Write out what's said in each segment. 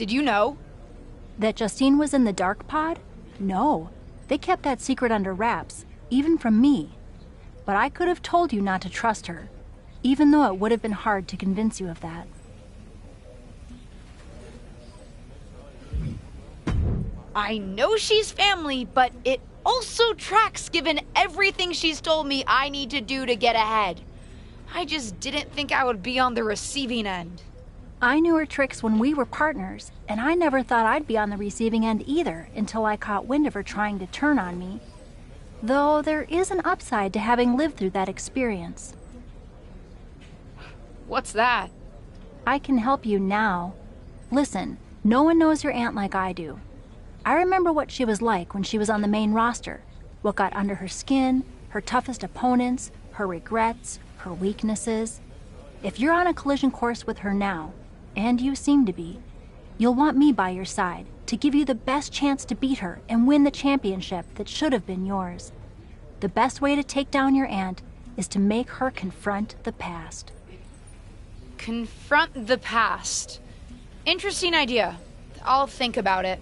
Did you know? That Justine was in the dark pod? No. They kept that secret under wraps, even from me. But I could have told you not to trust her, even though it would have been hard to convince you of that. I know she's family, but it also tracks given everything she's told me I need to do to get ahead. I just didn't think I would be on the receiving end. I knew her tricks when we were partners, and I never thought I'd be on the receiving end either until I caught wind of her trying to turn on me. Though there is an upside to having lived through that experience. What's that? I can help you now. Listen, no one knows your aunt like I do. I remember what she was like when she was on the main roster, what got under her skin, her toughest opponents, her regrets, her weaknesses. If you're on a collision course with her now, and you seem to be, you'll want me by your side to give you the best chance to beat her and win the championship that should have been yours. The best way to take down your aunt is to make her confront the past. Confront the past. Interesting idea. I'll think about it.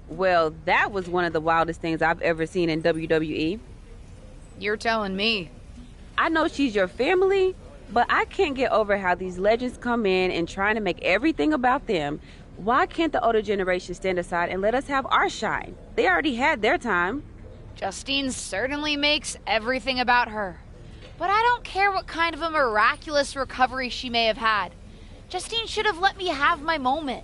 Well, that was one of the wildest things I've ever seen in WWE. You're telling me. I know she's your family, but I can't get over how these legends come in and trying to make everything about them. Why can't the older generation stand aside and let us have our shine? They already had their time. Justine certainly makes everything about her. But I don't care what kind of a miraculous recovery she may have had. Justine should have let me have my moment.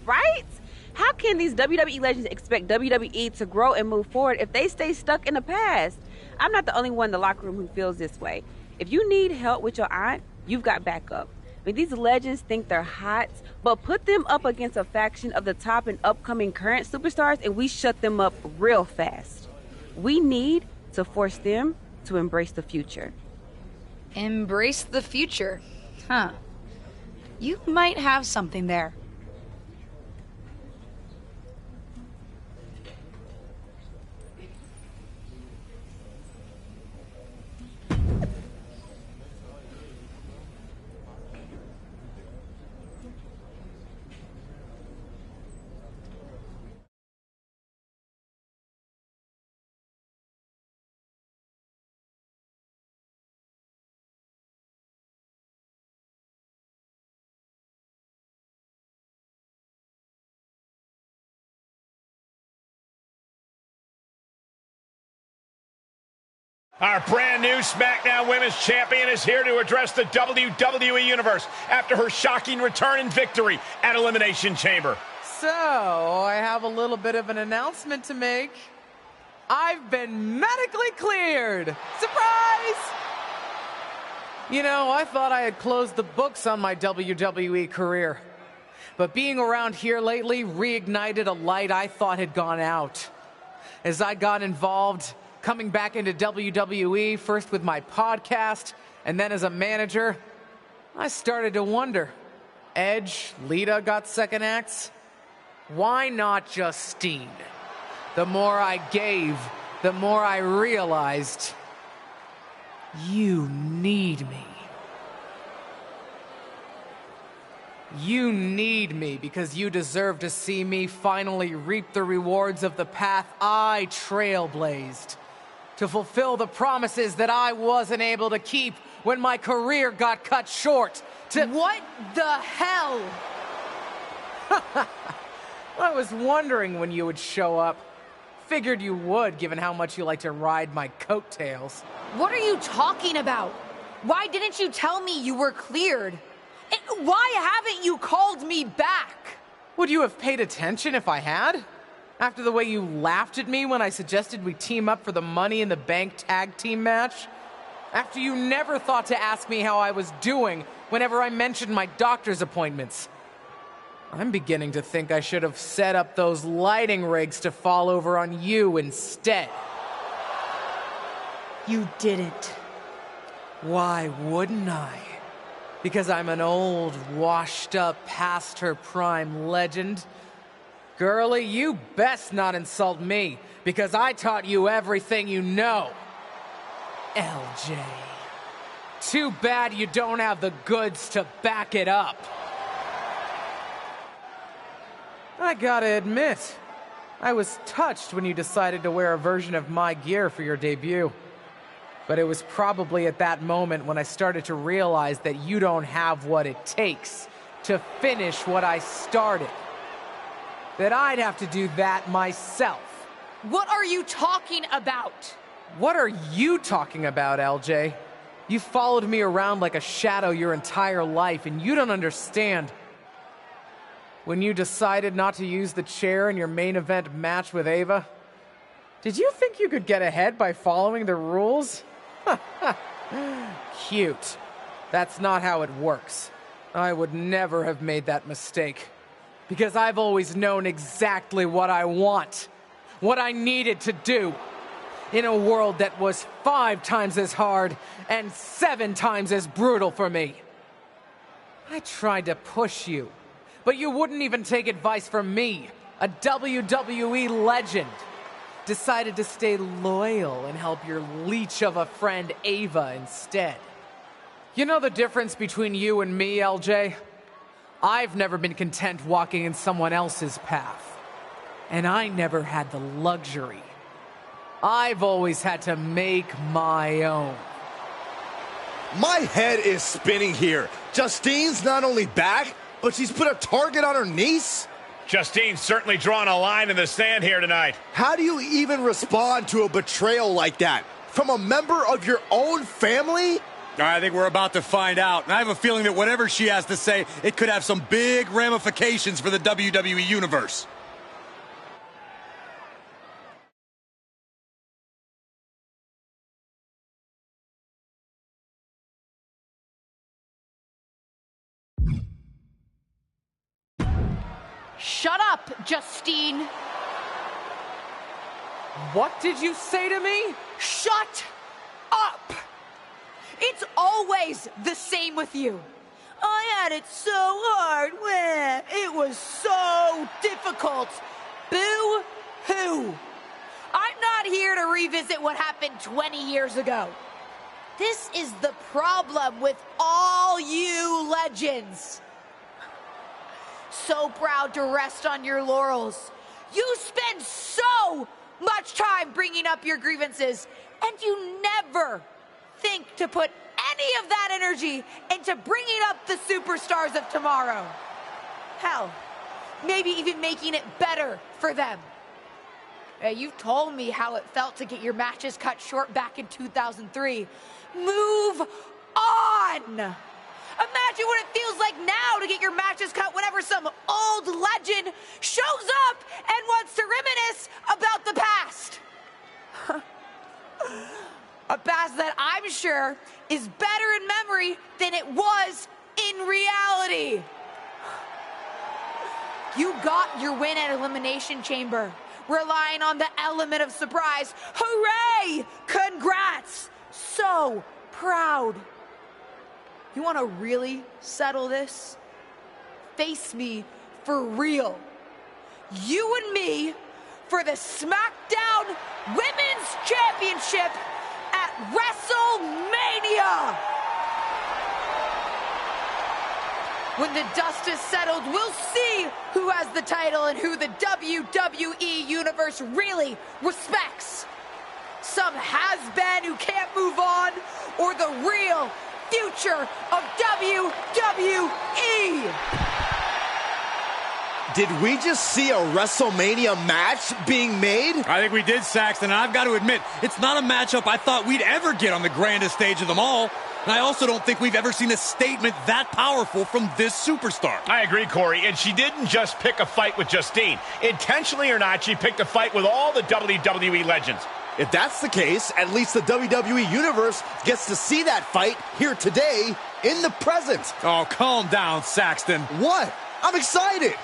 Right? How can these WWE legends expect WWE to grow and move forward if they stay stuck in the past? I'm not the only one in the locker room who feels this way. If you need help with your aunt, you've got backup. I mean, these legends think they're hot, but put them up against a faction of the top and upcoming current superstars and we shut them up real fast. We need to force them to embrace the future. Embrace the future? Huh. You might have something there. Our brand new SmackDown Women's Champion is here to address the WWE Universe after her shocking return and victory at Elimination Chamber. So, I have a little bit of an announcement to make. I've been medically cleared! Surprise! You know, I thought I had closed the books on my WWE career. But being around here lately reignited a light I thought had gone out. As I got involved, coming back into WWE, first with my podcast, and then as a manager, I started to wonder. Edge, Lita got second acts. Why not Justine? The more I gave, the more I realized, you need me. You need me because you deserve to see me finally reap the rewards of the path I trailblazed. To fulfill the promises that I wasn't able to keep when my career got cut short. What the hell? I was wondering when you would show up. Figured you would, given how much you like to ride my coattails. What are you talking about? Why didn't you tell me you were cleared? And why haven't you called me back? Would you have paid attention if I had? After the way you laughed at me when I suggested we team up for the Money in the Bank tag team match? After you never thought to ask me how I was doing whenever I mentioned my doctor's appointments? I'm beginning to think I should have set up those lighting rigs to fall over on you instead. You didn't. Why wouldn't I? Because I'm an old, washed-up, past-her-prime legend Girlie, you best not insult me, because I taught you everything you know. LJ. Too bad you don't have the goods to back it up. I gotta admit, I was touched when you decided to wear a version of my gear for your debut. But it was probably at that moment when I started to realize that you don't have what it takes to finish what I started. That I'd have to do that myself. What are you talking about? What are you talking about, LJ? You followed me around like a shadow your entire life, and you don't understand. When you decided not to use the chair in your main event match with Ava, did you think you could get ahead by following the rules? Cute. That's not how it works. I would never have made that mistake. Because I've always known exactly what I want. What I needed to do. In a world that was 5 times as hard and 7 times as brutal for me. I tried to push you, but you wouldn't even take advice from me, a WWE legend. Decided to stay loyal and help your leech of a friend Ava instead. You know the difference between you and me, LJ? I've never been content walking in someone else's path. And I never had the luxury. I've always had to make my own. My head is spinning here. Justine's not only back, but she's put a target on her niece? Justine's certainly drawn a line in the sand here tonight. How do you even respond to a betrayal like that? From a member of your own family? I think we're about to find out. And I have a feeling that whatever she has to say, it could have some big ramifications for the WWE Universe. Shut up, Justine. What did you say to me? Shut up. It's always the same with you. I had it so hard. It was so difficult. Boo-hoo. I'm not here to revisit what happened 20 years ago. This is the problem with all you legends. So proud to rest on your laurels. You spend so much time bringing up your grievances, and you never think to put any of that energy into bringing up the superstars of tomorrow. Hell, maybe even making it better for them. You told me how it felt to get your matches cut short back in 2003. Move on! Imagine what it feels like now to get your matches cut whenever some old legend shows up and wants to reminisce about the past. A past that I'm sure is better in memory than it was in reality. You got your win at Elimination Chamber, relying on the element of surprise. Hooray! Congrats! So proud. You want to really settle this? Face me for real. You and me for the SmackDown Women's Championship at WrestleMania. When the dust is settled, we'll see who has the title and who the WWE Universe really respects. Some has-been who can't move on, or the real future of WWE. Did we just see a WrestleMania match being made? I think we did, Saxton, and I've got to admit, it's not a matchup I thought we'd ever get on the grandest stage of them all. And I also don't think we've ever seen a statement that powerful from this superstar. I agree, Corey, and she didn't just pick a fight with Justine. Intentionally or not, she picked a fight with all the WWE legends. If that's the case, at least the WWE Universe gets to see that fight here today in the present. Oh, calm down, Saxton. What? I'm excited.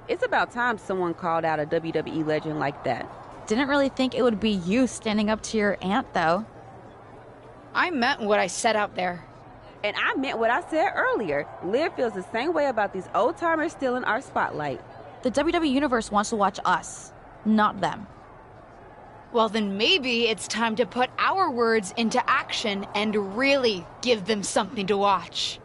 It's about time someone called out a WWE legend like that. Didn't really think it would be you standing up to your aunt, though. I meant what I said out there. And I meant what I said earlier. Liv feels the same way about these old-timers still in our spotlight. The WWE Universe wants to watch us, not them. Well, then maybe it's time to put our words into action and really give them something to watch.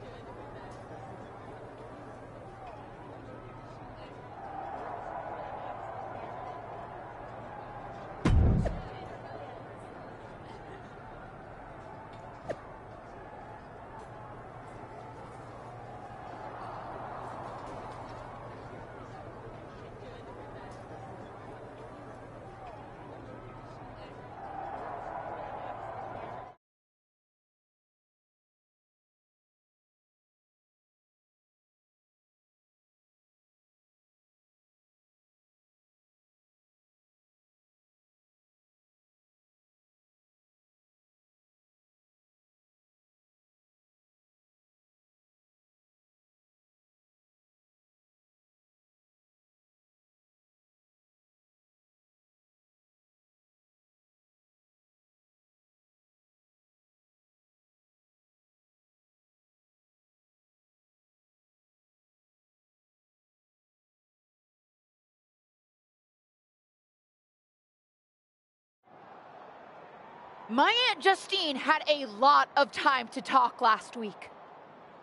My Aunt Justine had a lot of time to talk last week.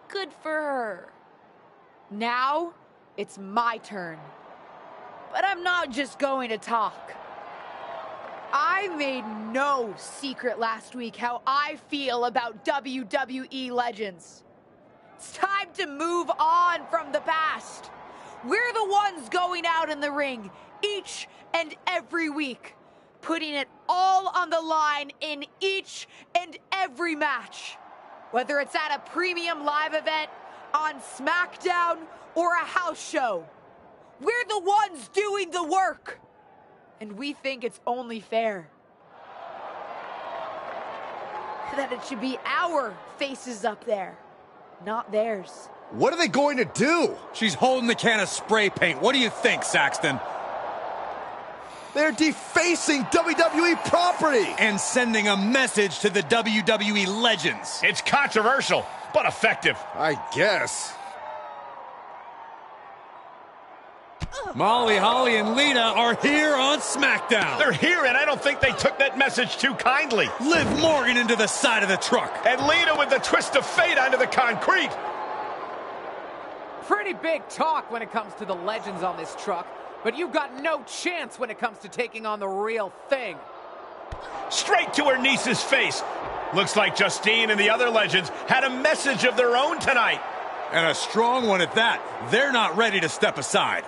Good for her. Now, it's my turn. But I'm not just going to talk. I made no secret last week how I feel about WWE legends. It's time to move on from the past. We're the ones going out in the ring each and every week, putting it all on the line in each and every match. Whether it's at a premium live event, on SmackDown, or a house show. We're the ones doing the work. And we think it's only fair that it should be our faces up there, not theirs. What are they going to do? She's holding the can of spray paint. What do you think, Saxton? They're defacing WWE property. And sending a message to the WWE legends. It's controversial, but effective. I guess. Molly, Holly, and Lita are here on SmackDown. They're here, and I don't think they took that message too kindly. Liv Morgan into the side of the truck. And Lita with the twist of fate onto the concrete. Pretty big talk when it comes to the legends on this truck, but you've got no chance when it comes to taking on the real thing. Straight to her niece's face. Looks like Justine and the other legends had a message of their own tonight. And a strong one at that. They're not ready to step aside.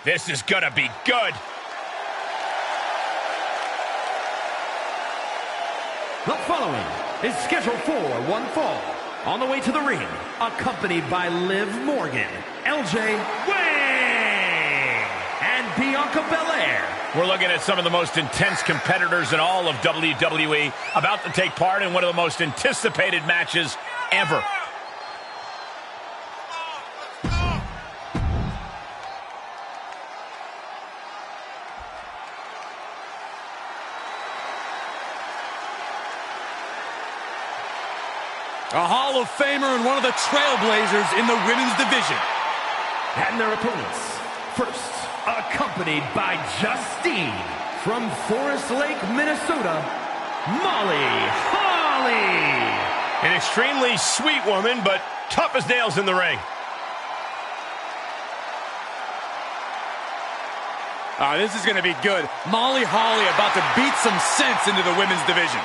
This is gonna be good. The following is scheduled for one fall. On the way to the ring, accompanied by Liv Morgan, LJ Wang, and Bianca Belair. We're looking at some of the most intense competitors in all of WWE about to take part in one of the most anticipated matches ever. A Hall of Famer and one of the trailblazers in the women's division. And their opponents, first, accompanied by Justine from Forest Lake, Minnesota, Molly Holly. An extremely sweet woman, but tough as nails in the ring. This is going to be good. Molly Holly about to beat some sense into the women's division.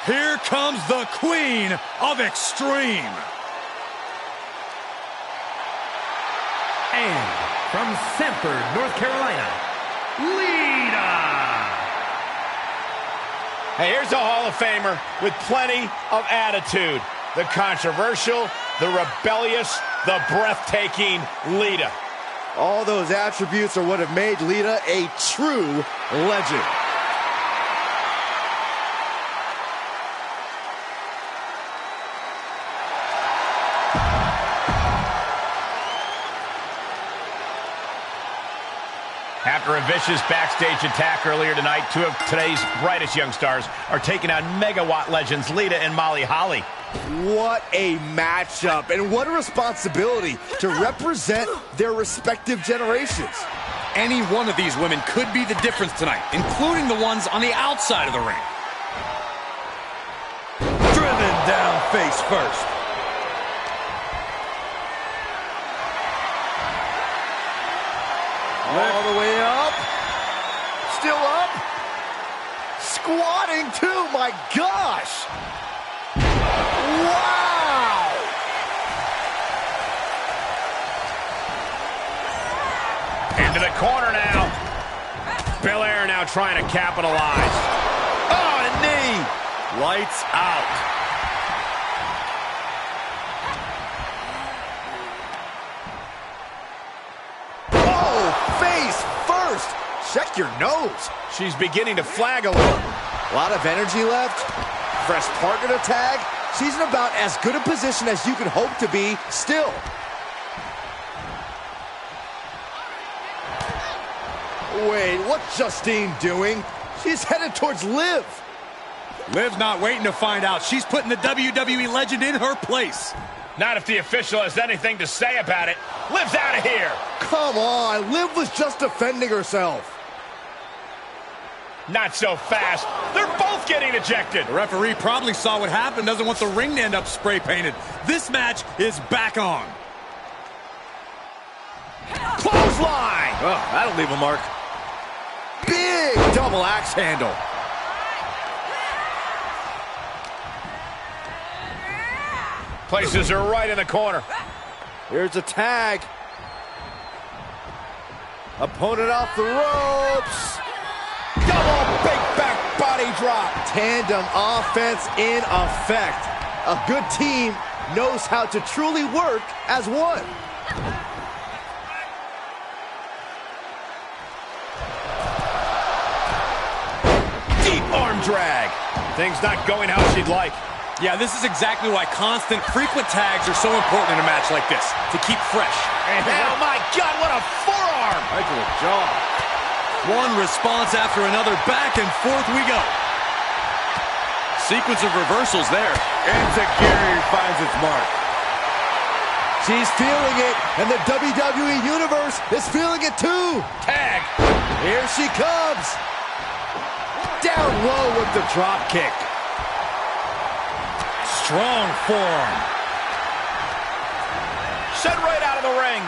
Here comes the Queen of Extreme. And from Sanford, North Carolina, Lita. Hey, here's a Hall of Famer with plenty of attitude. The controversial, the rebellious, the breathtaking Lita. All those attributes are what have made Lita a true legend. After a vicious backstage attack earlier tonight, two of today's brightest young stars are taking on megawatt legends Lita and Molly Holly. What a matchup, and what a responsibility to represent their respective generations. Any one of these women could be the difference tonight, including the ones on the outside of the ring. Driven down face first. All the way up. Still up. Squatting too, my gosh. Wow. Into the corner now. Belair now trying to capitalize. Oh, a knee. Lights out. Check your nose. She's beginning to flag a little. A lot of energy left. Fresh partner to tag. She's in about as good a position as you could hope to be still. Wait, what's Justine doing? She's headed towards Liv. Liv's not waiting to find out. She's putting the WWE legend in her place. Not if the official has anything to say about it. Liv's out of here. Come on, Liv was just defending herself. Not so fast. They're both getting ejected. The referee probably saw what happened, doesn't want the ring to end up spray painted. This match is back on. Clothesline! Oh, that'll leave a mark. Big double axe handle. Places her right in the corner. Here's a tag. Opponent off the ropes. Double big back body drop. Tandem offense in effect. A good team knows how to truly work as one. Deep arm drag. Things not going how she'd like. Yeah, this is exactly why constant, frequent tags are so important in a match like this, to keep fresh. And oh my God, what a forearm! Right to the jaw. One response after another, back and forth we go. Sequence of reversals there. Enziguri finds its mark. She's feeling it, and the WWE Universe is feeling it too. Tag. Here she comes. Down low with the drop kick. Strong forearm. Sent right out of the ring.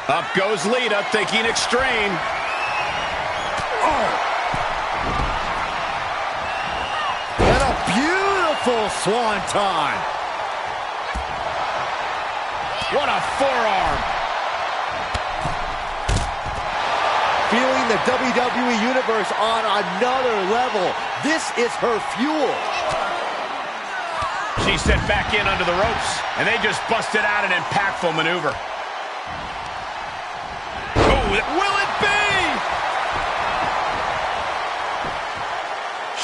Up goes Lita, thinking extreme. Oh. And a beautiful swanton. What a forearm. Feeling the WWE Universe on another level. This is her fuel. She's sent back in under the ropes, and they just busted out an impactful maneuver. Oh, will it be?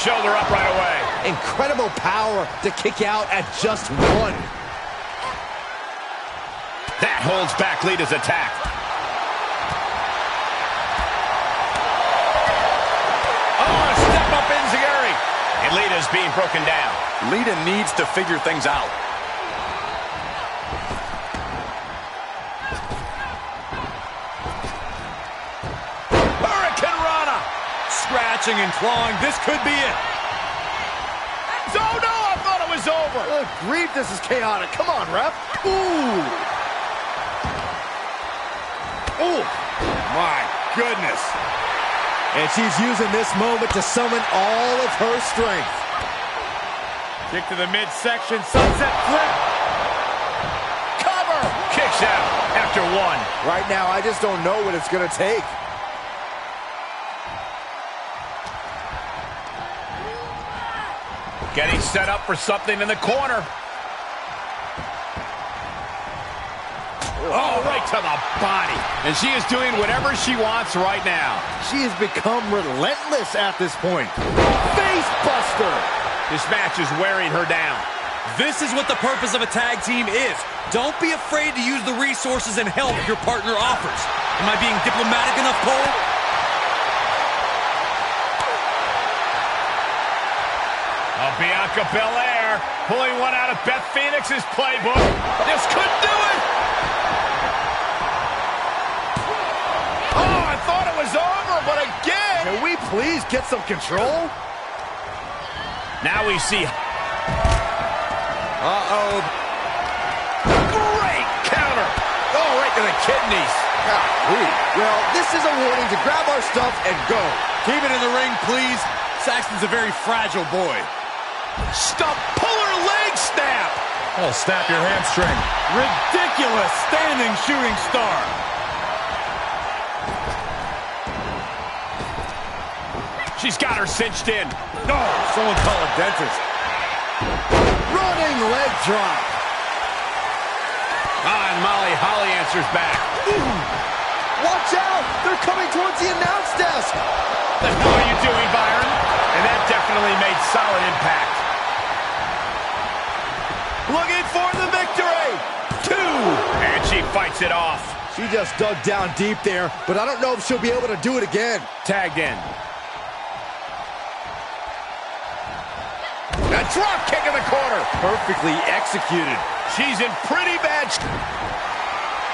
Shoulder up right away. Incredible power to kick out at just one. That holds back Lita's attack. And Lita's being broken down. Lita needs to figure things out. Hurricane Rana. Scratching and clawing. This could be it. Oh, no, I thought it was over. Good grief, this is chaotic. Come on, ref. Ooh. Oh, my goodness. And she's using this moment to summon all of her strength. Kick to the midsection, sunset flip. Cover. Kicks out after one. Right now, I just don't know what it's going to take. Getting set up for something in the corner. Oh, right to the body. And she is doing whatever she wants right now. She has become relentless at this point. Face buster. This match is wearing her down. This is what the purpose of a tag team is. Don't be afraid to use the resources and help your partner offers. Am I being diplomatic enough, Cole? Bianca Belair pulling one out of Beth Phoenix's playbook. This could do it. Oh, I thought it was over, but again. Can we please get some control? Now we see. Uh-oh. Great counter. Oh, right to the kidneys. Well, this is a warning to grab our stuff and go. Keep it in the ring, please. Saxton's a very fragile boy. Stop, pull her leg snap. Oh, snap your hamstring. Ridiculous standing shooting star. She's got her cinched in. No, someone call a dentist. Running leg drop. And Molly Holly answers back. Ooh. Watch out! They're coming towards the announce desk. What the hell are you doing, Byron? And that definitely made solid impact. Looking for the victory. 2. And she fights it off. She just dug down deep there, but I don't know if she'll be able to do it again. Tagged in. A drop kick in the corner. Perfectly executed. She's in pretty bad.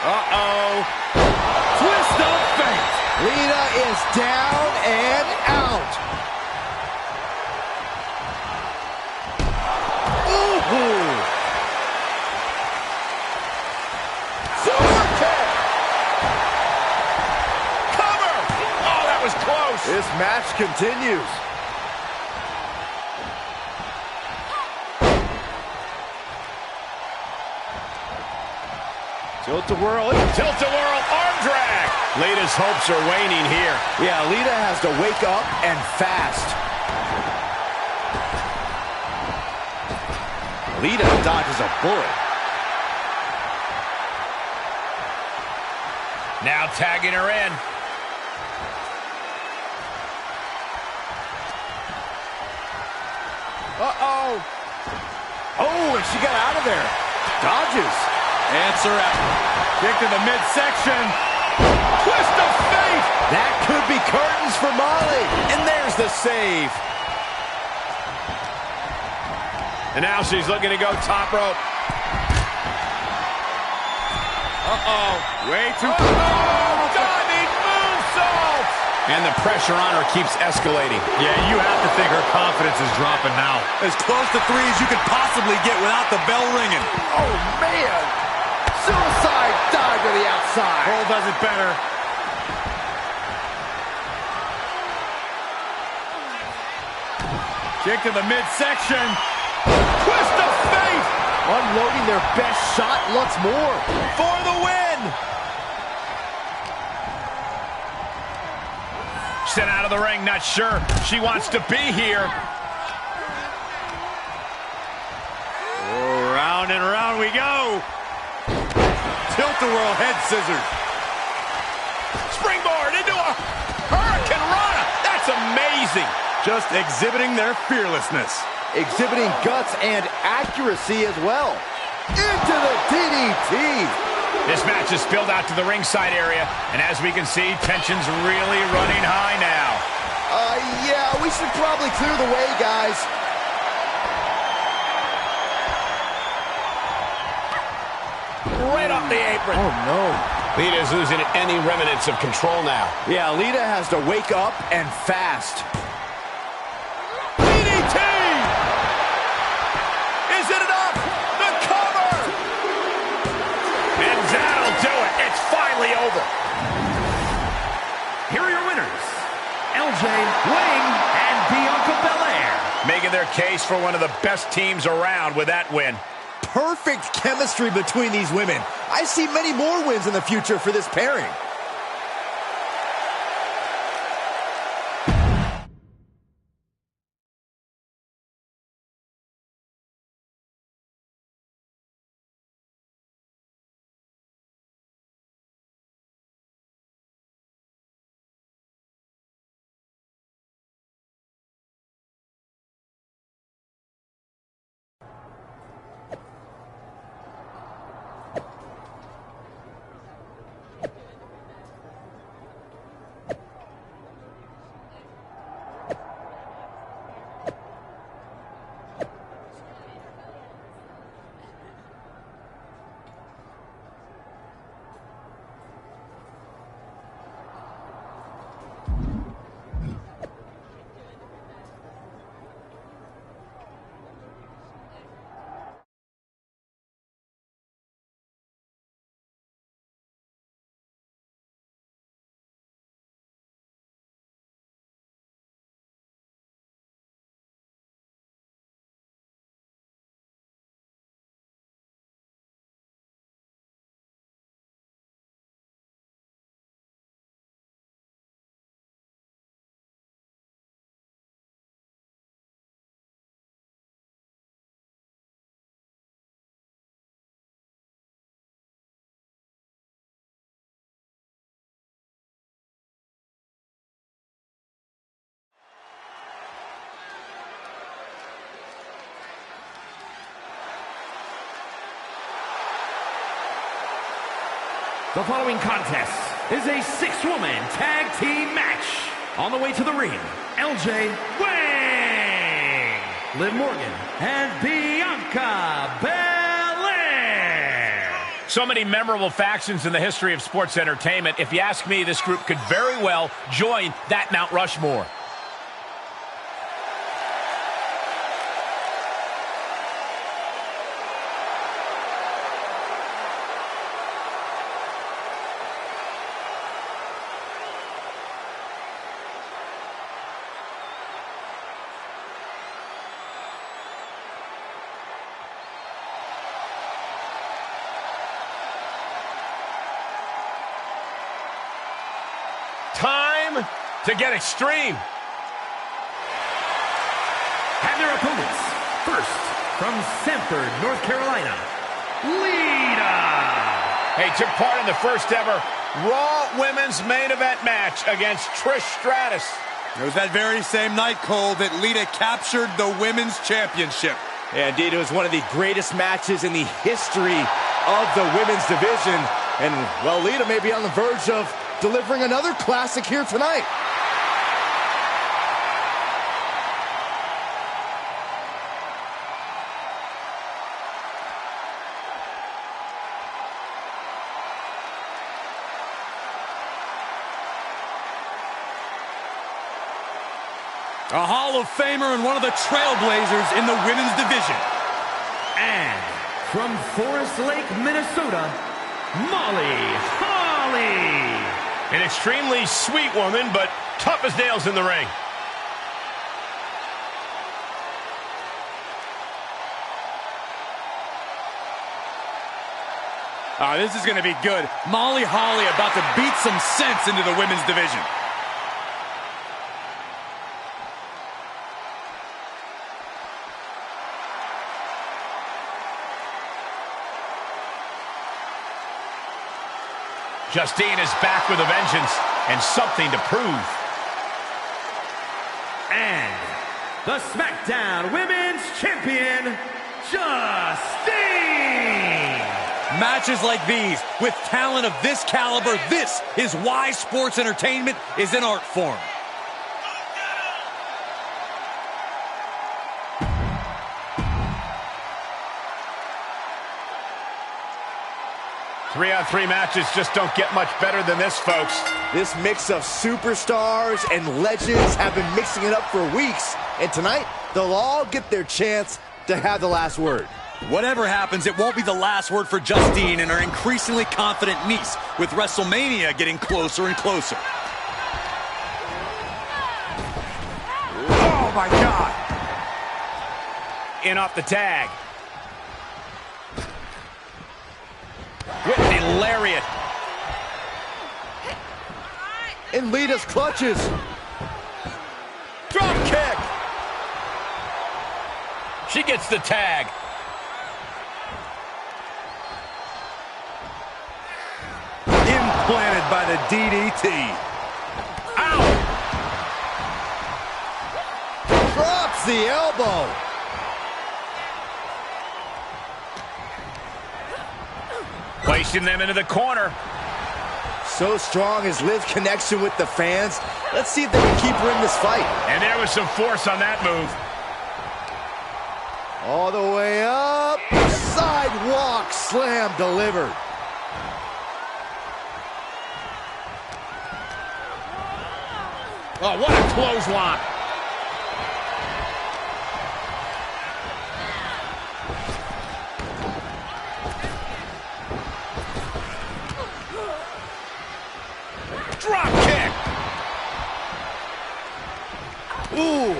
Uh-oh. Twist of fate. Lita is down and out. Ooh. Super kick. Cover. Oh, that was close. This match continues. Tilt-a-whirl. Tilt-a-whirl arm drag. Lita's hopes are waning here. Yeah, Lita has to wake up and fast. Lita dodges a bullet. Now tagging her in. Uh-oh. Oh, and she got out of there. Dodges. Answer out. Kick to the midsection. Twist of fate. That could be curtains for Molly. And there's the save. And now she's looking to go top rope. Uh-oh. Way too Diving moonsault. And the pressure on her keeps escalating. Yeah, you have to think her confidence is dropping now. As close to 3 as you could possibly get without the bell ringing. Oh, man. Suicide dive to the outside. Cole does it better. Kick to the midsection. Twist of fate. Unloading their best shot once more. For the win. Sent out of the ring, not sure she wants to be here. Oh, round and round we go. Tilt-a-whirl head scissors. Springboard into a Hurricane Rana. That's amazing. Just exhibiting their fearlessness. Exhibiting guts and accuracy as well. Into the DDT. This match is spilled out to the ringside area, and as we can see, tension's really running high now. Yeah, we should probably clear the way, guys. Right off the apron. Oh, no. Lita's losing any remnants of control now. Yeah, Lita has to wake up and fast. DDT! Is it enough? The cover! And that'll do it. It's finally over. Here are your winners, LJ Wing and Bianca Belair. Making their case for one of the best teams around with that win. Perfect chemistry between these women. I see many more wins in the future for this pairing. The following contest is a six-woman tag team match. On the way to the ring, LJ Wang, Liv Morgan, and Bianca Belair. So many memorable factions in the history of sports entertainment. If you ask me, this group could very well join that Mount Rushmore. Time to get extreme. And their opponents, first, from Sanford, North Carolina, Lita. Hey, took part in the first ever Raw Women's Main Event match against Trish Stratus. It was that very same night, Cole, that Lita captured the Women's Championship. Yeah, indeed, it was one of the greatest matches in the history of the women's division. And, well, Lita may be on the verge of delivering another classic here tonight. A Hall of Famer and one of the trailblazers in the women's division. And from Forest Lake, Minnesota, Molly Holly. An extremely sweet woman, but tough as nails in the ring. This is going to be good. Molly Holly about to beat some sense into the women's division. Justine is back with a vengeance and something to prove. And the SmackDown Women's Champion, Justine. Matches like these, with talent of this caliber, this is why sports entertainment is an art form. Three-on-three matches just don't get much better than this, folks. This mix of superstars and legends have been mixing it up for weeks. And tonight, they'll all get their chance to have the last word. Whatever happens, it won't be the last word for Justine and her increasingly confident niece, with WrestleMania getting closer and closer. Oh, my God. In off the tag. With the lariat. In Lita's clutches. Drop kick. She gets the tag. Implanted by the DDT. Ow! Drops the elbow. Placing them into the corner. So strong is Liv's connection with the fans. Let's see if they can keep her in this fight. And there was some force on that move. All the way up. Sidewalk slam delivered. Oh, what a clothesline. Drop kick. Ooh.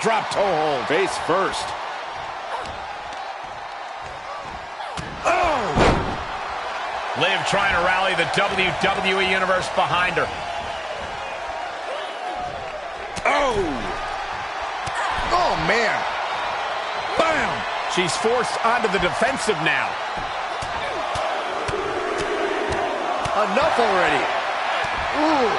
Drop toe hold. Face first. Oh! Liv trying to rally the WWE Universe behind her. Oh! Oh, man. Bam! She's forced onto the defensive now. Enough already. Ooh.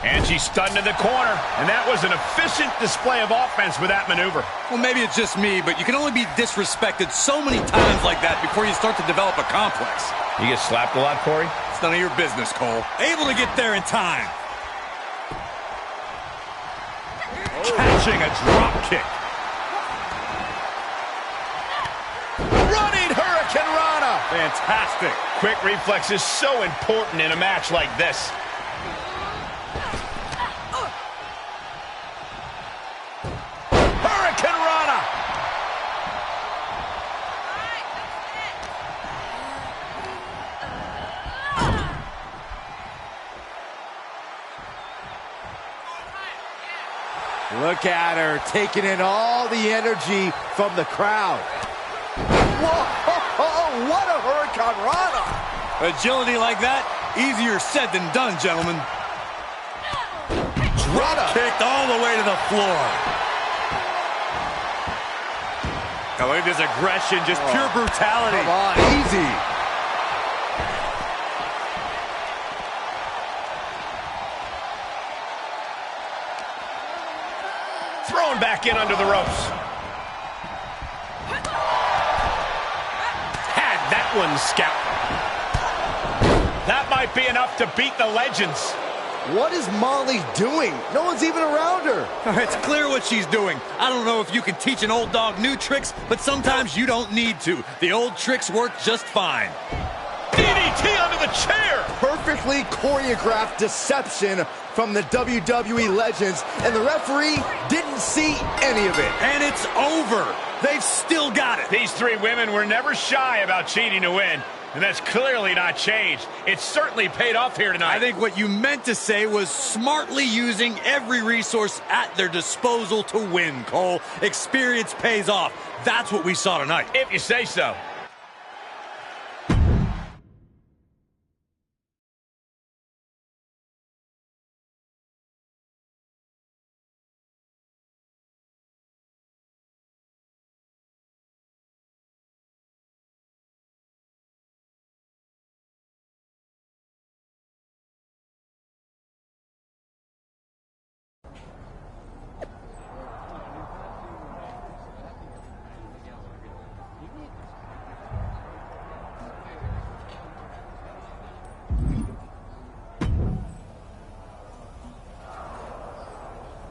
And she's stunned in the corner. And that was an efficient display of offense with that maneuver. Well, maybe it's just me, but you can only be disrespected so many times like that before you start to develop a complex. You get slapped a lot, Corey? It's none of your business, Cole. Able to get there in time. Catching a drop kick. Running Hurricane Rana. Fantastic. Quick reflex is so important in a match like this. Hurricane Rana. Look at her, taking in all the energy from the crowd. Whoa, what a Hurricane Rana! Agility like that, easier said than done, gentlemen. Drop Kicked all the way to the floor. I look at this aggression, just pure brutality. Come on, easy. Thrown back in under the ropes. Had that one scalped. That might be enough to beat the Legends. What is Molly doing? No one's even around her. It's clear what she's doing. I don't know if you can teach an old dog new tricks, but sometimes you don't need to. The old tricks work just fine. DDT under the chair. Perfectly choreographed deception from the WWE Legends, and the referee didn't see any of it. And it's over. They've still got it. These three women were never shy about cheating to win, and that's clearly not changed. It's certainly paid off here tonight. I think what you meant to say was smartly using every resource at their disposal to win, Cole. Experience pays off. That's what we saw tonight. If you say so.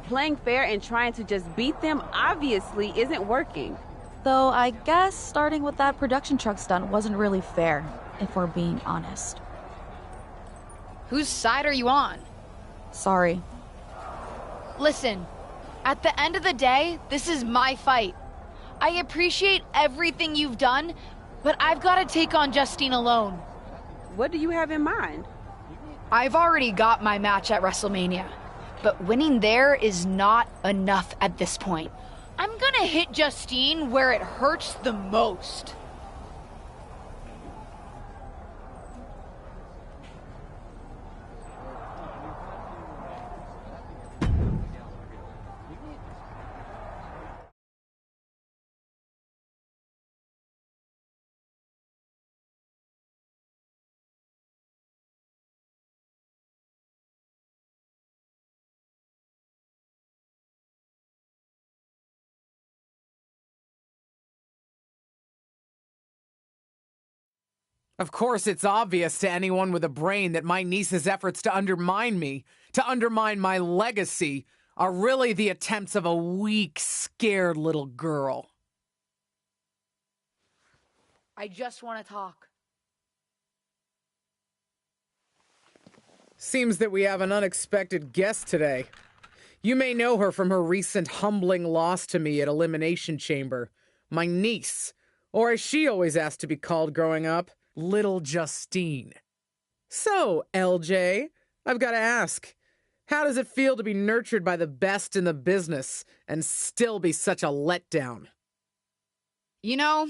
Playing fair and trying to just beat them obviously isn't working. Though I guess starting with that production truck stunt wasn't really fair, if we're being honest. Whose side are you on? Sorry. Listen, at the end of the day, this is my fight. I appreciate everything you've done, but I've got to take on Justine alone. What do you have in mind? I've already got my match at WrestleMania, but winning there is not enough at this point. I'm gonna hit Justine where it hurts the most. Of course, it's obvious to anyone with a brain that my niece's efforts to undermine me, to undermine my legacy, are really the attempts of a weak, scared little girl. I just want to talk. Seems that we have an unexpected guest today. You may know her from her recent humbling loss to me at Elimination Chamber. My niece, or as she always asked to be called growing up, Little Justine. So, LJ, I've got to ask, how does it feel to be nurtured by the best in the business and still be such a letdown? You know,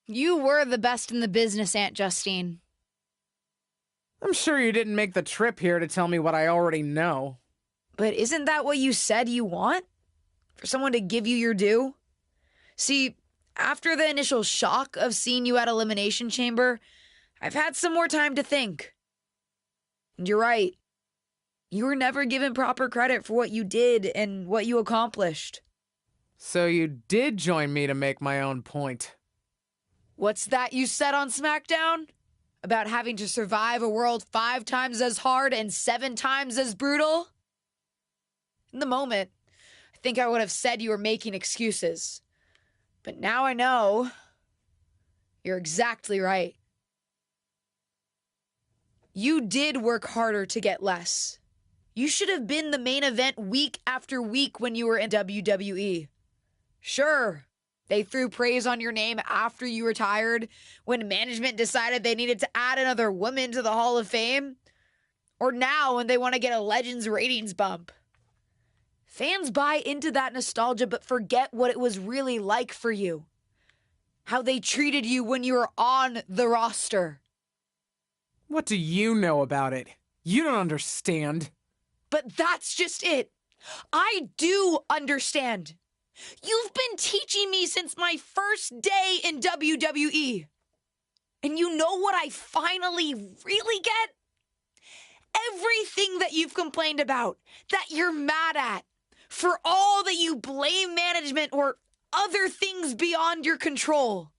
you were the best in the business, Aunt Justine. I'm sure you didn't make the trip here to tell me what I already know. But isn't that what you said you want? For someone to give you your due? See, after the initial shock of seeing you at Elimination Chamber, I've had some more time to think. And you're right. You were never given proper credit for what you did and what you accomplished. So you did join me to make my own point. What's that you said on SmackDown? About having to survive a world 5 times as hard and 7 times as brutal? In the moment, I think I would have said you were making excuses. But now I know. You're exactly right. You did work harder to get less. You should have been the main event week after week when you were in WWE. Sure, they threw praise on your name after you retired when management decided they needed to add another woman to the Hall of Fame. Or now when they want to get a Legends ratings bump. Fans buy into that nostalgia but forget what it was really like for you. How they treated you when you were on the roster. What do you know about it? You don't understand. But that's just it. I do understand. You've been teaching me since my first day in WWE. And you know what I finally really get? Everything that you've complained about, that you're mad at, for all that you blame management or other things beyond your control.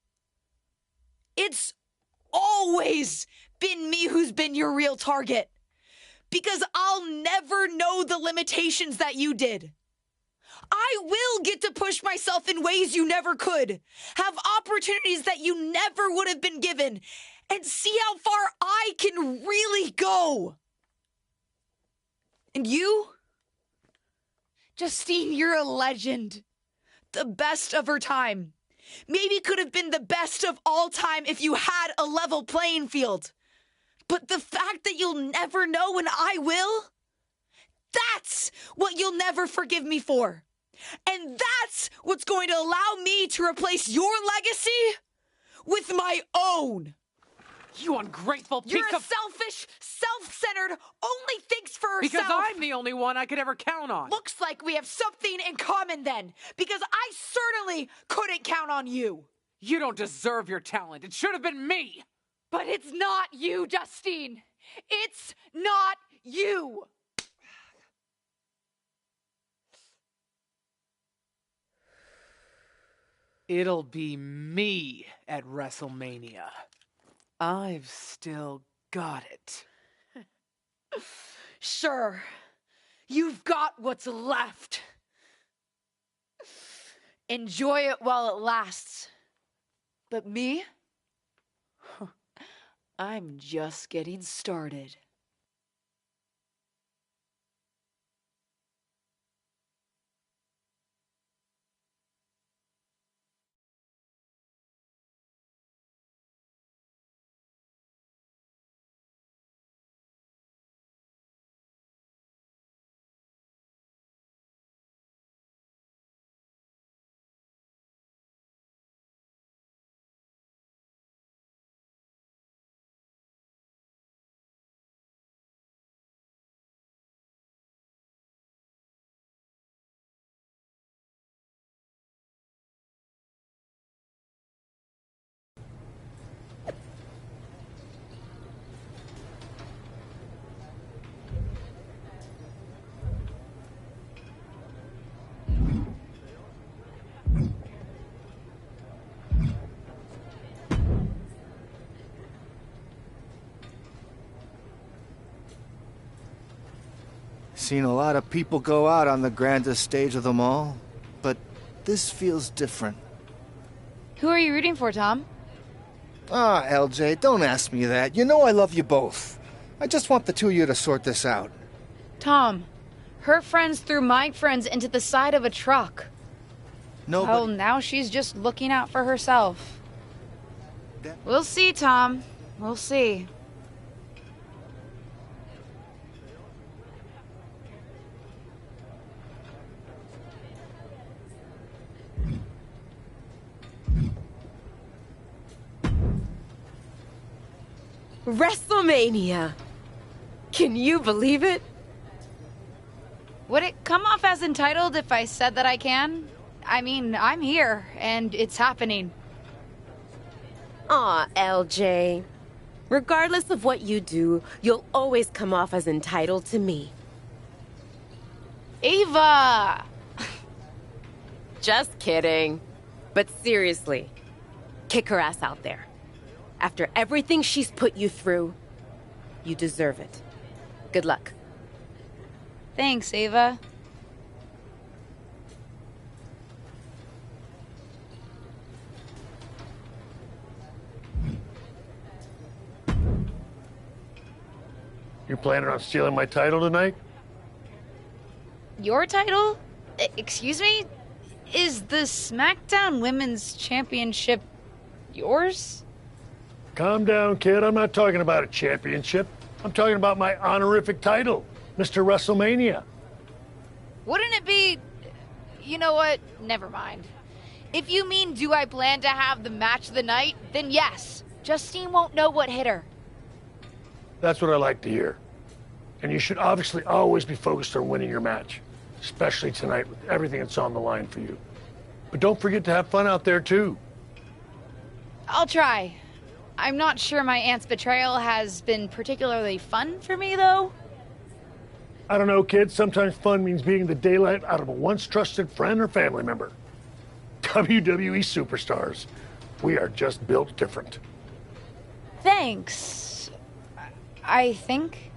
It's always been me who's been your real target. Because I'll never know the limitations that you did. I will get to push myself in ways you never could, have opportunities that you never would have been given, and see how far I can really go. And you? Justine, you're a legend. The best of her time. Maybe could have been the best of all time if you had a level playing field. But the fact that you'll never know and I will, that's what you'll never forgive me for. And that's what's going to allow me to replace your legacy with my own. You ungrateful piece of... You're a selfish, self-centered, only thinks for herself. Because I'm the only one I could ever count on. Looks like we have something in common then, because I certainly couldn't count on you. You don't deserve your talent. It should have been me. But it's not you, Justine. It's not you. It'll be me at WrestleMania. I've still got it. Sure. You've got what's left. Enjoy it while it lasts. But me? I'm just getting started. Seen a lot of people go out on the grandest stage of them all, but this feels different. Who are you rooting for, Tom? Ah, LJ, don't ask me that. You know I love you both. I just want the two of you to sort this out. Tom, her friends threw my friends into the side of a truck. No, Well, now she's just looking out for herself. We'll see, Tom. We'll see. WrestleMania! Can you believe it? Would it come off as entitled if I said that I can? I mean, I'm here, and it's happening. Aw, LJ. Regardless of what you do, you'll always come off as entitled to me. Ava! Just kidding. But seriously, kick her ass out there. After everything she's put you through, you deserve it. Good luck. Thanks, Ava. You planning on stealing my title tonight? Your title? Excuse me? Is the SmackDown Women's Championship yours? Calm down, kid. I'm not talking about a championship. I'm talking about my honorific title, Mr. WrestleMania. Wouldn't it be... You know what? Never mind. If you mean do I plan to have the match of the night, then yes. Justine won't know what hit her. That's what I like to hear. And you should obviously always be focused on winning your match, especially tonight with everything that's on the line for you. But don't forget to have fun out there, too. I'll try. I'm not sure my aunt's betrayal has been particularly fun for me, though. I don't know, kid. Sometimes fun means beating the daylight out of a once trusted friend or family member. WWE superstars. We are just built different. Thanks. I think.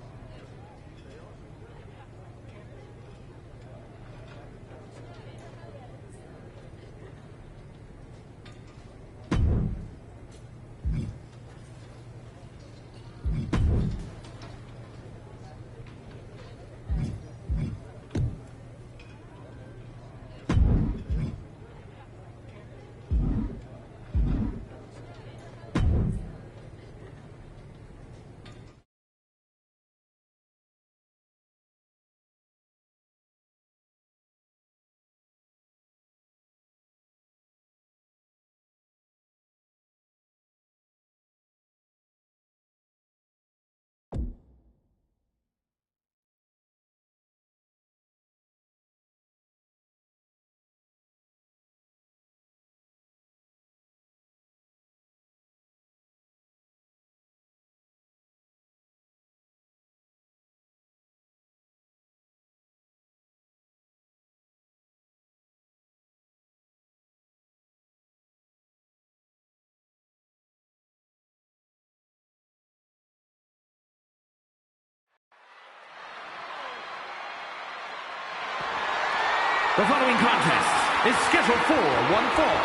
The following contest is scheduled for one fall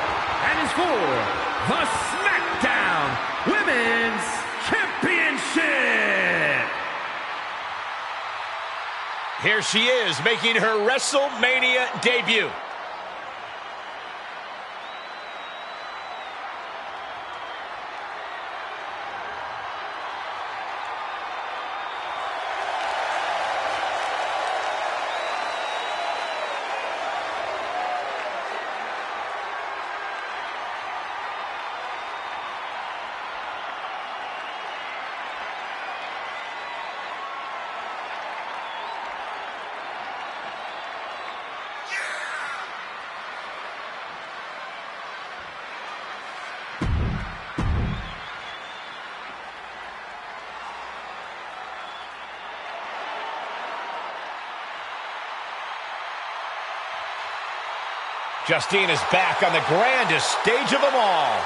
and is for the SmackDown Women's Championship. Here she is, making her WrestleMania debut. Justine is back on the grandest stage of them all.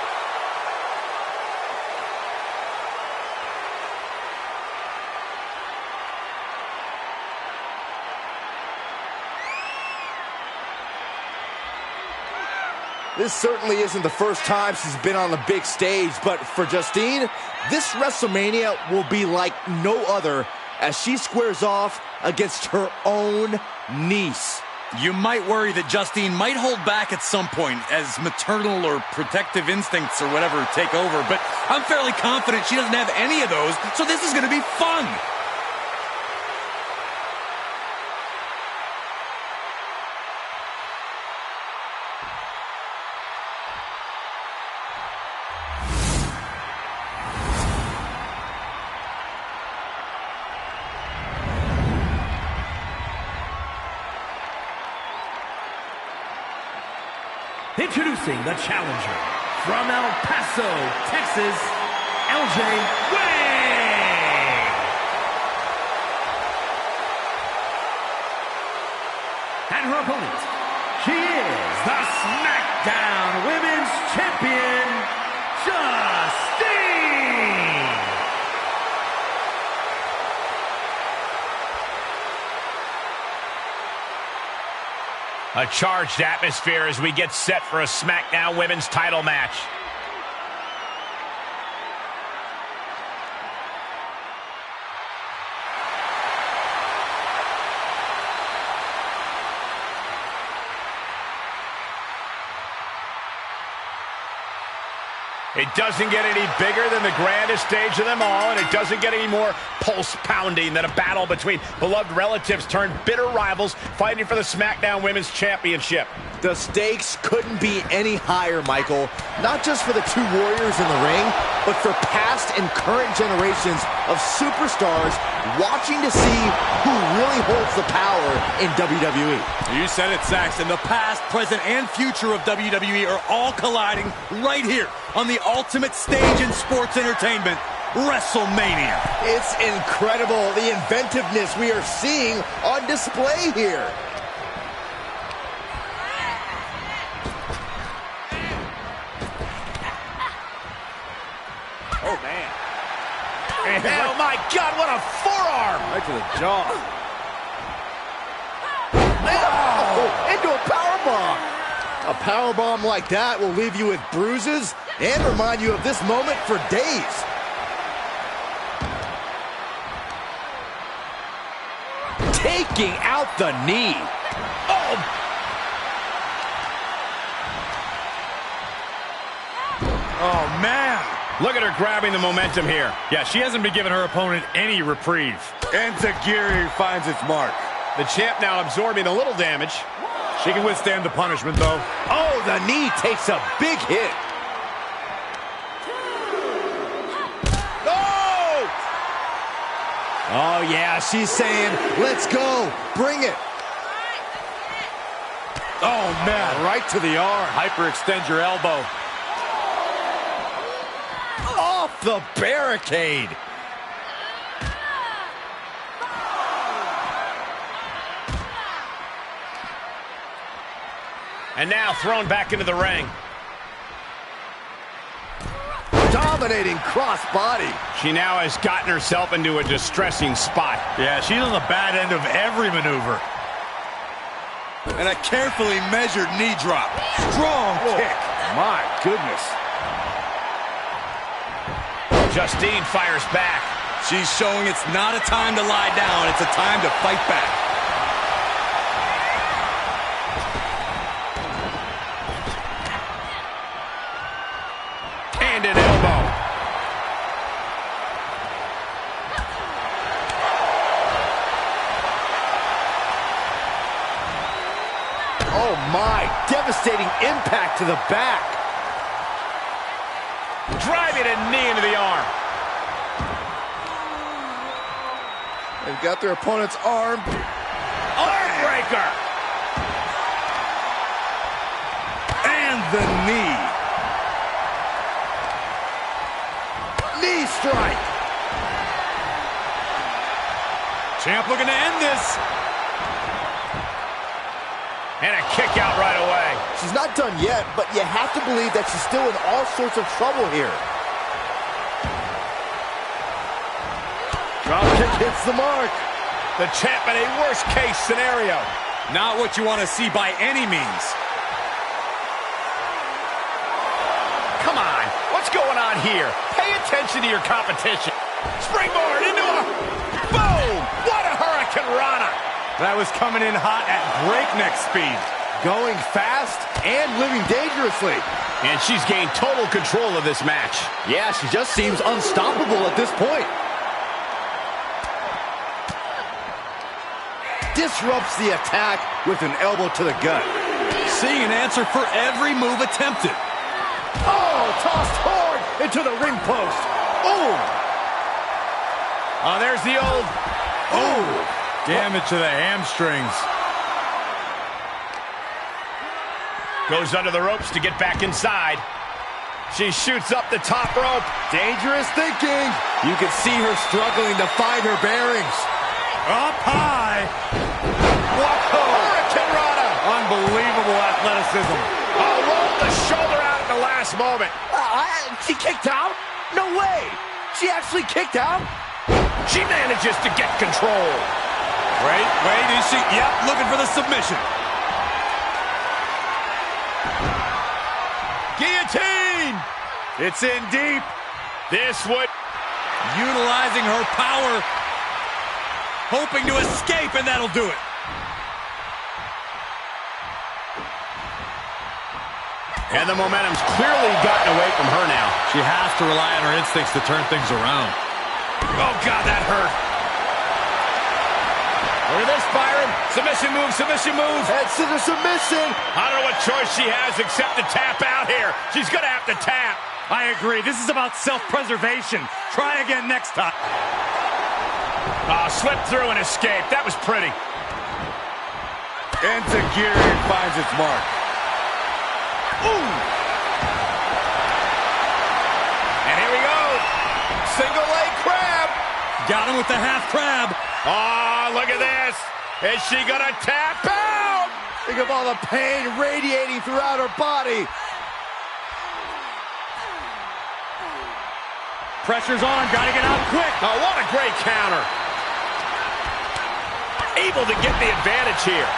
This certainly isn't the first time she's been on the big stage, but for Justine, this WrestleMania will be like no other as she squares off against her own niece. You might worry that Justine might hold back at some point as maternal or protective instincts or whatever take over, but I'm fairly confident she doesn't have any of those, so this is going to be fun. Introducing the challenger from El Paso, Texas, LJ Wang. And her opponent, she is the SmackDown Women's Champion, Justine! A charged atmosphere as we get set for a SmackDown Women's title match. It doesn't get any bigger than the grandest stage of them all, and it doesn't get any more pulse-pounding than a battle between beloved relatives turned bitter rivals fighting for the SmackDown Women's Championship. The stakes couldn't be any higher, Michael. Not just for the two warriors in the ring, but for past and current generations of superstars watching to see who really holds the power in WWE. You said it, Saxton. The past, present, and future of WWE are all colliding right here on the ultimate stage in sports entertainment, WrestleMania. It's incredible, the inventiveness we are seeing on display here. Oh, man. And, oh, my God, what a forearm! Right to the jaw. Oh, into a powerbomb. A powerbomb like that will leave you with bruises and remind you of this moment for days. Taking out the knee. Oh, man. Look at her grabbing the momentum here. Yeah, she hasn't been giving her opponent any reprieve. And Tajiri finds its mark. The champ now absorbing a little damage. She can withstand the punishment, though. Oh, the knee takes a big hit. Oh! Oh, yeah, she's saying, let's go, bring it. Oh, man. Right to the arm. Hyperextend your elbow. Off the barricade. And now thrown back into the ring. Dominating crossbody. She now has gotten herself into a distressing spot. Yeah, she's on the bad end of every maneuver. And a carefully measured knee drop. Strong kick. My goodness. Justine fires back. She's showing it's not a time to lie down. It's a time to fight back. And an elbow. Oh my, devastating impact to the back. Driving a knee into the arm. They've got their opponent's arm. Armbreaker. And the knee. Knee strike. Champ looking to end this. And a kick out right away. She's not done yet, but you have to believe that she's still in all sorts of trouble here. Drop kick hits the mark. The champ in a worst case scenario. Not what you want to see by any means. Come on, what's going on here? Pay attention to your competition. Springboard into a boom! What a Hurricane Rana! That was coming in hot at breakneck speed. Going fast and living dangerously. And she's gained total control of this match. Yeah, she just seems unstoppable at this point. Disrupts the attack with an elbow to the gut. Seeing an answer for every move attempted. Oh, tossed hard into the ring post. Boom! Oh, there's the old... Oh! Damage to the hamstrings. Goes under the ropes to get back inside. She shoots up the top rope. Dangerous thinking. You can see her struggling to find her bearings. Up high. Whoa! Hurricane athleticism. Oh, rolled the shoulder out at the last moment. She kicked out? No way. She actually kicked out? She manages to get control. Wait, is she? Yep, looking for the submission. Guillotine! It's in deep. This would... Utilizing her power. Hoping to escape, and that'll do it. And the momentum's clearly gotten away from her now. She has to rely on her instincts to turn things around. Oh, God, that hurt. Look at this, Byron. Submission move, submission move. Head scissor submission. I don't know what choice she has except to tap out here. She's going to have to tap. I agree. This is about self-preservation. Try again next time. Oh, slipped through and escaped. That was pretty. Enziguri finds its mark. Ooh. And here we go. Single leg crab. Got him with the half crab. Oh, look at this. Is she going to tap out? Think of all the pain radiating throughout her body. Pressure's on. Got to get out quick. Oh, what a great counter. Able to get the advantage here.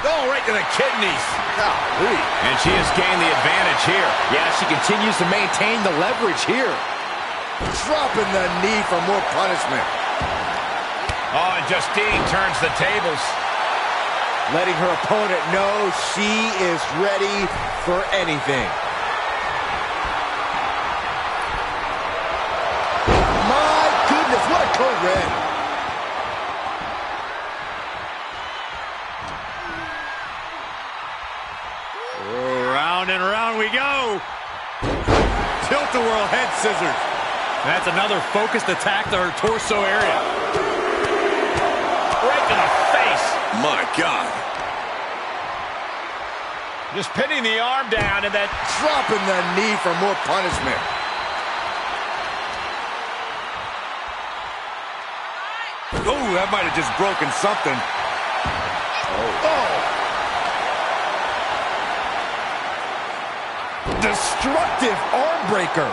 Oh, right to the kidneys. Golly. And she has gained the advantage here. Yeah, she continues to maintain the leverage here. Dropping the knee for more punishment. Oh, and Justine turns the tables. Letting her opponent know she is ready for anything. My goodness, what a code red. Round and round we go. Tilt-a-whirl head scissors. That's another focused attack to her torso area. Right to the face. My God. Just pinning the arm down and then dropping the knee for more punishment. Oh, that might have just broken something. Oh. Destructive arm breaker.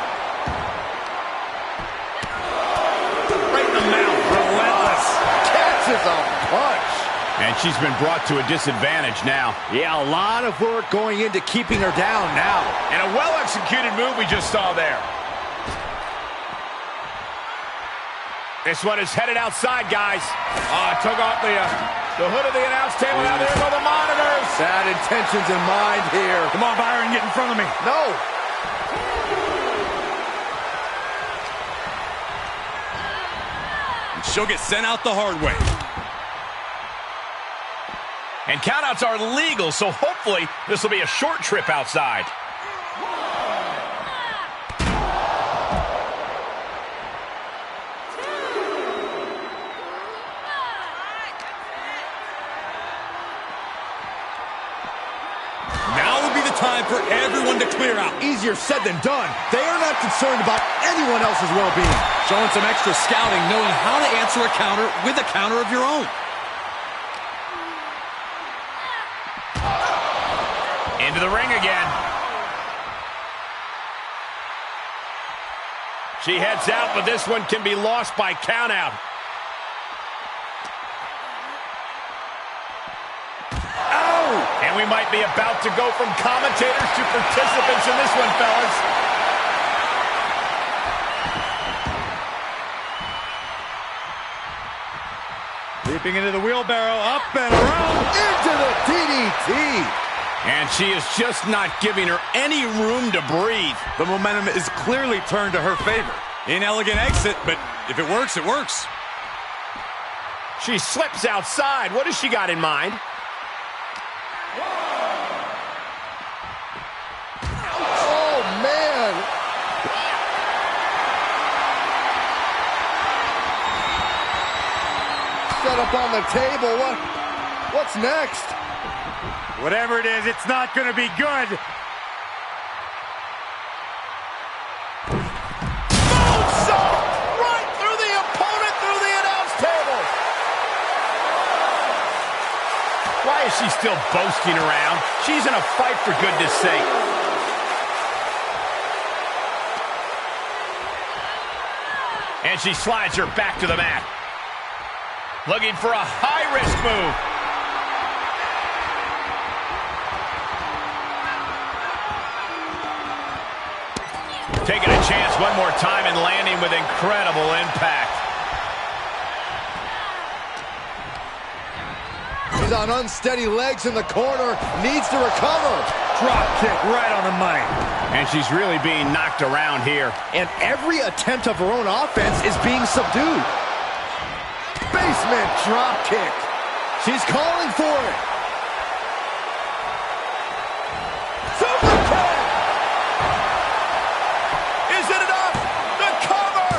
right in the mouth. Relentless. Catches a punch. And she's been brought to a disadvantage now. Yeah, a lot of work going into keeping her down now. And a well-executed move we just saw there. This one is headed outside, guys. Took off the hood of the announce table. Now there go the monitors. Bad intentions in mind here. Come on, Byron, get in front of me. No. And she'll get sent out the hard way. And countouts are legal, so hopefully this will be a short trip outside. Now would be the time for everyone to clear out. Easier said than done. They are not concerned about anyone else's well-being. Showing some extra scouting, knowing how to answer a counter with a counter of your own. Into the ring again. She heads out, but this one can be lost by countout. Ow! And we might be about to go from commentators to participants in this one, fellas. Leaping into the wheelbarrow, up and around. Into the DDT. And she is just not giving her any room to breathe. The momentum is clearly turned to her favor. Inelegant exit, but if it works, it works. She slips outside. What has she got in mind? Oh, man. Set up on the table. What's next? Whatever it is, it's not going to be good. Moonsault! Right through the opponent, through the announce table. Why Why is she still boasting around? She's in a fight, for goodness sake. And she slides her back to the mat. Looking for a high-risk move. Taking a chance one more time and landing with incredible impact. She's on unsteady legs in the corner, needs to recover. Drop kick right on the mic. And she's really being knocked around here. And every attempt of her own offense is being subdued. Basement drop kick. She's calling for it. Super kick. Is it enough? The cover.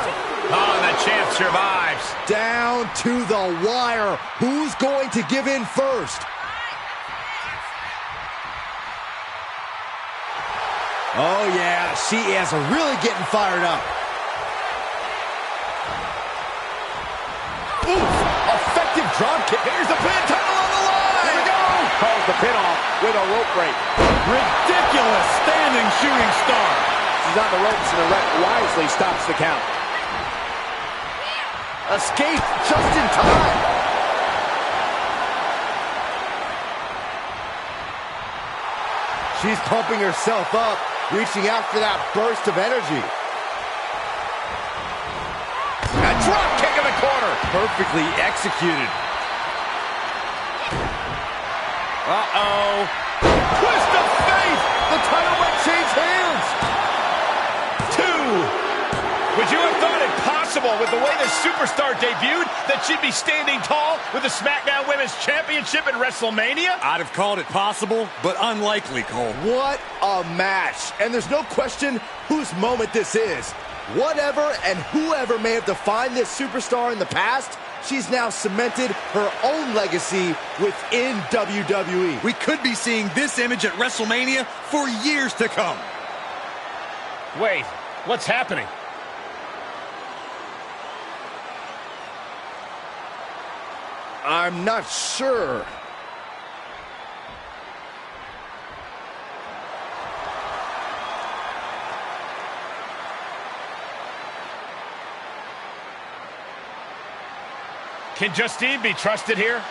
Oh, and the champ survives. Down to the wire. Who's going to give in first? Oh, yeah, she is really getting fired up. Oof, effective drop kick. Here's the pin, title on the line. Here we go. Calls the pin off with a rope break. Ridiculous standing shooting star. She's on the ropes and the ref wisely stops the count. Escape just in time. She's pumping herself up, reaching out for that burst of energy. A drop kick in the corner. Perfectly executed. Uh-oh. Twist of fate. The title might change hands. 2. Would you have thought it possible with the way this superstar debuted that she'd be standing tall with the SmackDown Women's Championship at WrestleMania? I'd have called it possible, but unlikely, Cole. What a match. And there's no question whose moment this is. Whatever and whoever may have defined this superstar in the past, she's now cemented her own legacy within WWE. We could be seeing this image at WrestleMania for years to come. Wait, what's happening? I'm not sure. Can Justine be trusted here?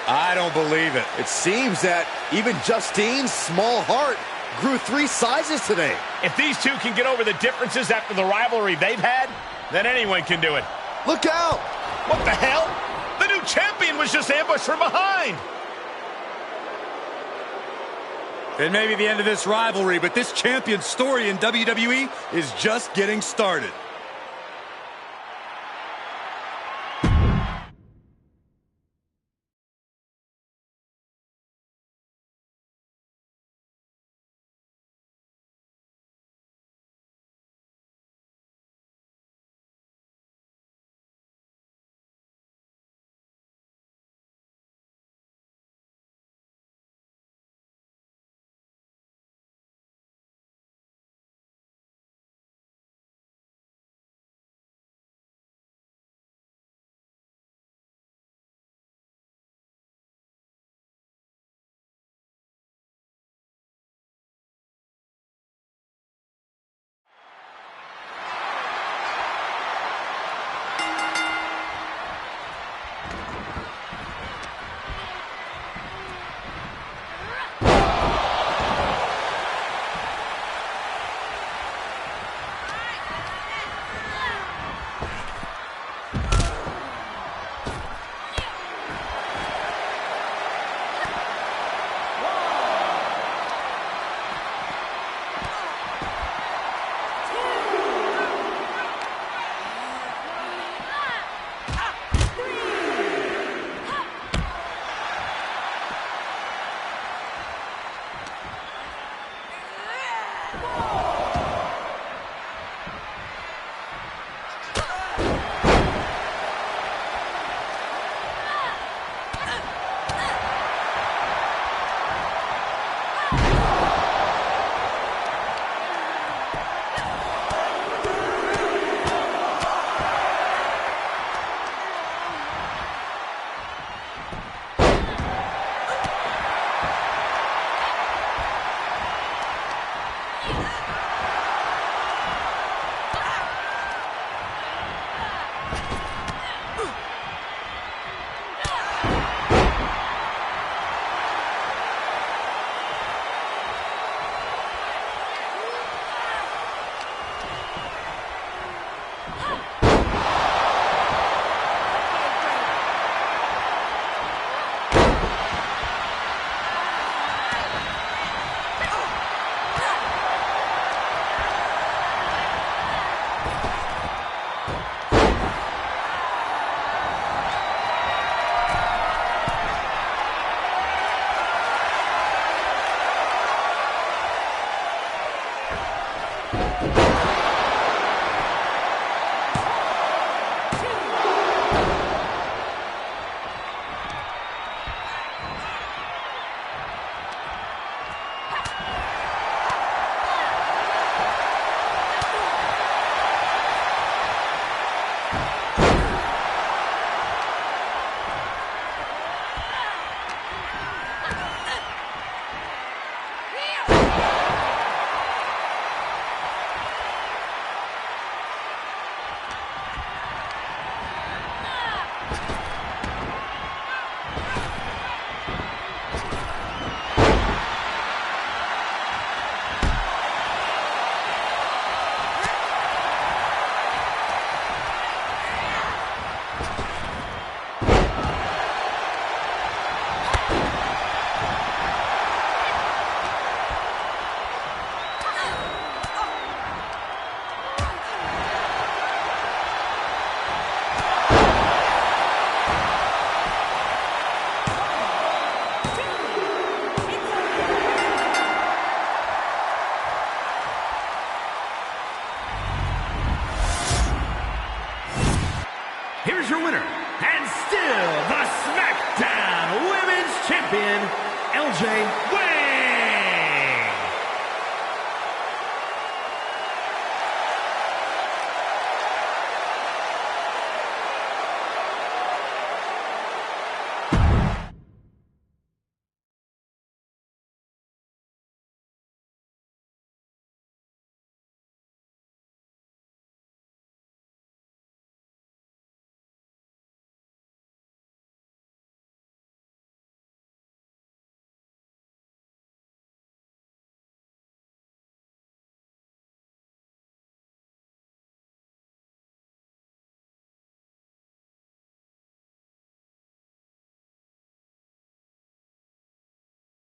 I don't believe it. It seems that even Justine's small heart grew 3 sizes today. If these two can get over the differences after the rivalry they've had, then anyone can do it. Look out! What the hell? The new champion was just ambushed from behind. It may be the end of this rivalry, but this champion's story in WWE is just getting started. here's your winner, and still the SmackDown Women's Champion, LJ Wayne.